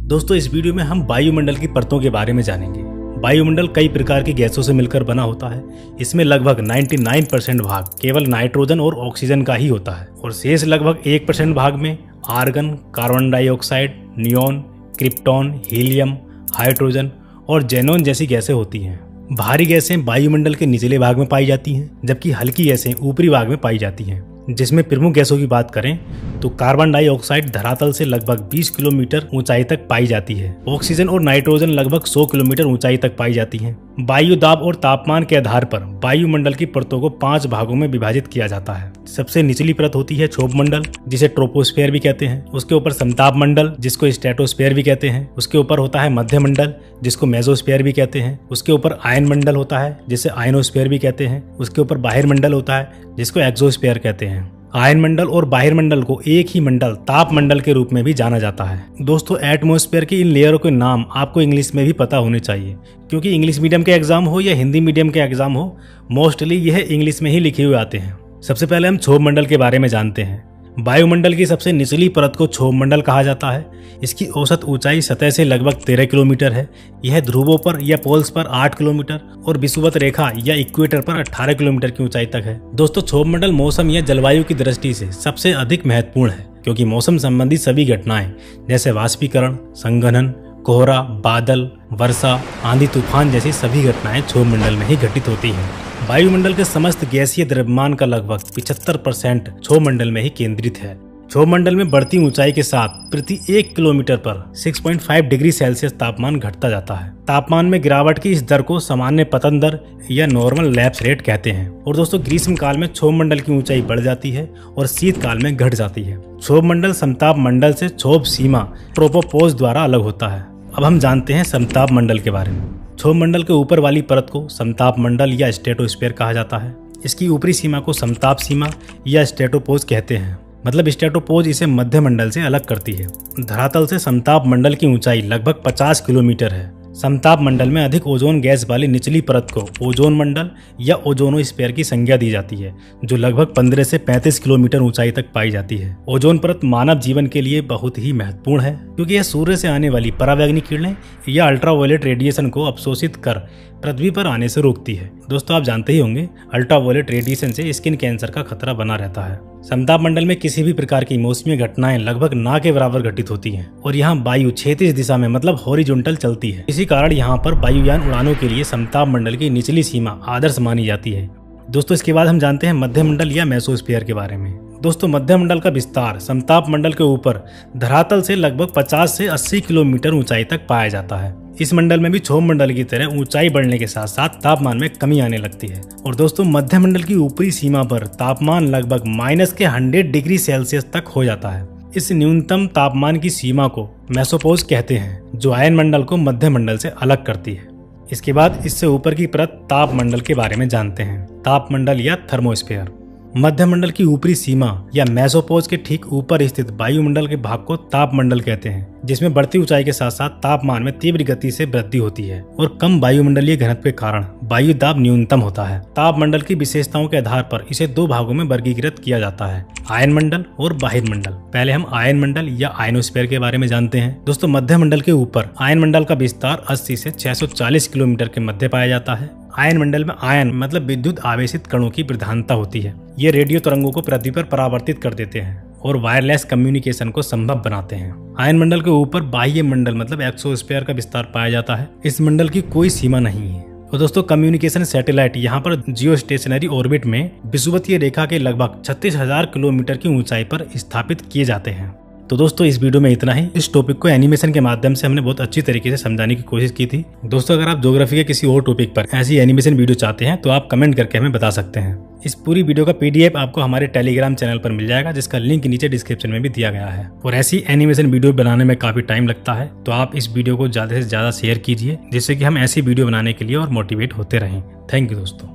दोस्तों इस वीडियो में हम वायुमंडल की परतों के बारे में जानेंगे। वायुमंडल कई प्रकार की गैसों से मिलकर बना होता है। इसमें लगभग 99% भाग केवल नाइट्रोजन और ऑक्सीजन का ही होता है और शेष लगभग 1% भाग में argon, carbon dioxide, neon, krypton, helium, hydrogen और जेनॉन जैसी गैसें होती हैं। भारी गैसें वायुमंडल के निचले भाग में पाई जाती हैं, जबकि हल्की गैसें ऊपरी भाग में पाई जाती हैं। जिसमें प्रमुख गैसों की बात करें तो कार्बन डाइऑक्साइड धरातल से लगभग 20 किलोमीटर ऊंचाई तक पाई जाती है। ऑक्सीजन और नाइट्रोजन लगभग 100 किलोमीटर ऊंचाई तक पाई जाती हैं। वायु दाब और तापमान के आधार पर वायुमंडल की परतों को 5 भागों में विभाजित किया जाता है। सबसे निचली परत होती है क्षोभ मंडल, जिसे ट्रोपोस्फेयर भी कहते हैं। उसके ऊपर समताप मंडल, जिसको स्ट्रेटोस्फेयर भी कहते हैं। उसके ऊपर होता है मध्य मंडल, जिसको मेसोस्फेयर भी कहते हैं। उसके ऊपर आयन मंडल होता है, जिसे आयनोस्फेयर भी कहते हैं। उसके ऊपर बाहिर मंडल होता है, जिसको एक्सोस्फेयर कहते हैं। आयन मंडल और बाहिर मंडल को एक ही मंडल ताप मंडल के रूप में भी जाना जाता है। दोस्तों एटमॉस्फेयर की इन लेयरों के नाम आपको इंग्लिश में भी पता होने चाहिए, क्योंकि इंग्लिश मीडियम के एग्जाम हो या हिंदी मीडियम के एग्जाम हो, मोस्टली यह इंग्लिश में ही लिखे हुए आते हैं। सबसे पहले हम क्षोभ मंडल के बारे में जानते हैं। वायुमंडल की सबसे निचली परत को क्षोभ मंडल कहा जाता है। इसकी औसत ऊंचाई सतह से लगभग 13 किलोमीटर है। यह ध्रुवों पर या पोल्स पर 8 किलोमीटर और विषुवत रेखा या इक्वेटर पर 18 किलोमीटर की ऊंचाई तक है। दोस्तों क्षोभ मंडल मौसम या जलवायु की दृष्टि से सबसे अधिक महत्वपूर्ण है, क्योंकि मौसम संबंधी सभी घटनाएं जैसे वाष्पीकरण, संघनन, कोहरा, बादल, वर्षा, आंधी तूफान जैसी सभी घटनाएं क्षोभ मंडल में ही घटित होती हैं। वायुमंडल के समस्त गैसीय द्रव्यमान का लगभग 75% क्षोभ मंडल में ही केंद्रित है। क्षोभ मंडल में बढ़ती ऊंचाई के साथ प्रति 1 किलोमीटर पर 6.5 डिग्री सेल्सियस तापमान घटता जाता है। तापमान में गिरावट की इस दर को सामान्य पतन दर या नॉर्मल लैप्स रेट कहते हैं। और दोस्तों ग्रीष्म काल में क्षोभ मंडल की ऊंचाई बढ़ जाती है और शीत काल में घट जाती है। क्षोभ मंडल समताप मंडल से क्षोभ सीमा ट्रोपोपॉज द्वारा अलग होता है। अब हम जानते हैं समताप मंडल के बारे में। क्षोभ मंडल के ऊपर वाली परत को समताप मंडल या स्ट्रेटोस्फेयर कहा जाता है। इसकी ऊपरी सीमा को समताप सीमा या स्ट्रेटोपोज कहते हैं। मतलब स्ट्रेटोपोज इसे मध्य मंडल से अलग करती है। धरातल से समताप मंडल की ऊंचाई लगभग 50 किलोमीटर है। समताप मंडल में अधिक ओजोन गैस वाली निचली परत को ओजोन मंडल या ओजोनोस्फीयर की संज्ञा दी जाती है, जो लगभग 15 से 35 किलोमीटर ऊंचाई तक पाई जाती है। ओजोन परत मानव जीवन के लिए बहुत ही महत्वपूर्ण है, क्योंकि यह सूर्य से आने वाली परावैंगनिक किरणें या अल्ट्रावायलेट रेडिएशन को अवशोषित कर पृथ्वी पर आने से रोकती है। दोस्तों आप जानते ही होंगे अल्ट्रावायलेट रेडिएशन से स्किन कैंसर का खतरा बना रहता है। समताप मंडल में किसी भी प्रकार की मौसमी घटनाएं लगभग ना के बराबर घटित होती हैं और यहाँ वायु क्षैतिज दिशा में मतलब हॉरिजॉन्टल चलती है। इसी कारण यहाँ पर वायुयान उड़ानों के लिए समताप मंडल की निचली सीमा आदर्श मानी जाती है। दोस्तों इसके बाद हम जानते हैं मध्य मंडल या मेसोस्फीयर के बारे में। दोस्तों मध्य मंडल का विस्तार समताप मंडल के ऊपर धरातल से लगभग 50 से 80 किलोमीटर ऊंचाई तक पाया जाता है। इस मंडल में भी क्षोभ मंडल की तरह ऊंचाई बढ़ने के साथ साथ तापमान में कमी आने लगती है। और दोस्तों मध्य मंडल की ऊपरी सीमा पर तापमान लगभग -100 डिग्री सेल्सियस तक हो जाता है। इस न्यूनतम तापमान की सीमा को मेसोपोज कहते हैं, जो आयन मंडल को मध्य मंडल से अलग करती है। इसके बाद इससे ऊपर की परत ताप मंडल के बारे में जानते हैं। ताप मंडल या थर्मोस्फेयर। मध्य मंडल की ऊपरी सीमा या मेसोपोज के ठीक ऊपर स्थित वायुमंडल के भाग को ताप मंडल कहते हैं, जिसमें बढ़ती ऊंचाई के साथ साथ तापमान में तीव्र गति से वृद्धि होती है और कम वायुमंडलीय घनत्व के कारण वायु दाब न्यूनतम होता है। ताप मंडल की विशेषताओं के आधार पर इसे 2 भागों में वर्गीकृत किया जाता है, आयन मंडल और बाहिर मंडल। पहले हम आयन मंडल या आयनोस्फीयर के बारे में जानते हैं। दोस्तों मध्य मंडल के ऊपर आयन मंडल का विस्तार 80 से 640 किलोमीटर के मध्य पाया जाता है। आयन मंडल में आयन मतलब विद्युत आवेशित कणों की प्रधानता होती है। ये रेडियो तरंगों को पृथ्वी पर परावर्तित कर देते हैं और वायरलेस कम्युनिकेशन को संभव बनाते हैं। आयन मंडल के ऊपर बाह्य मंडल मतलब एक्सोस्फीयर का विस्तार पाया जाता है। इस मंडल की कोई सीमा नहीं है। तो दोस्तों कम्युनिकेशन सैटेलाइट यहाँ पर जियो स्टेशनरी ऑर्बिट में विषुवतीय रेखा के लगभग 36,000 किलोमीटर की ऊंचाई पर स्थापित किए जाते हैं। तो दोस्तों इस वीडियो में इतना ही। इस टॉपिक को एनिमेशन के माध्यम से हमने बहुत अच्छी तरीके से समझाने की कोशिश की थी। दोस्तों अगर आप ज्योग्राफी के किसी और टॉपिक पर ऐसी एनिमेशन वीडियो चाहते हैं तो आप कमेंट करके हमें बता सकते हैं। इस पूरी वीडियो का PDF आपको हमारे टेलीग्राम चैनल पर मिल जाएगा, जिसका लिंक नीचे डिस्क्रिप्शन में भी दिया गया है। और ऐसी एनिमेशन वीडियो बनाने में काफी टाइम लगता है, तो आप इस वीडियो को ज्यादा से ज्यादा शेयर कीजिए, जिससे कि हम ऐसी वीडियो बनाने के लिए और मोटिवेट होते रहें। थैंक यू दोस्तों।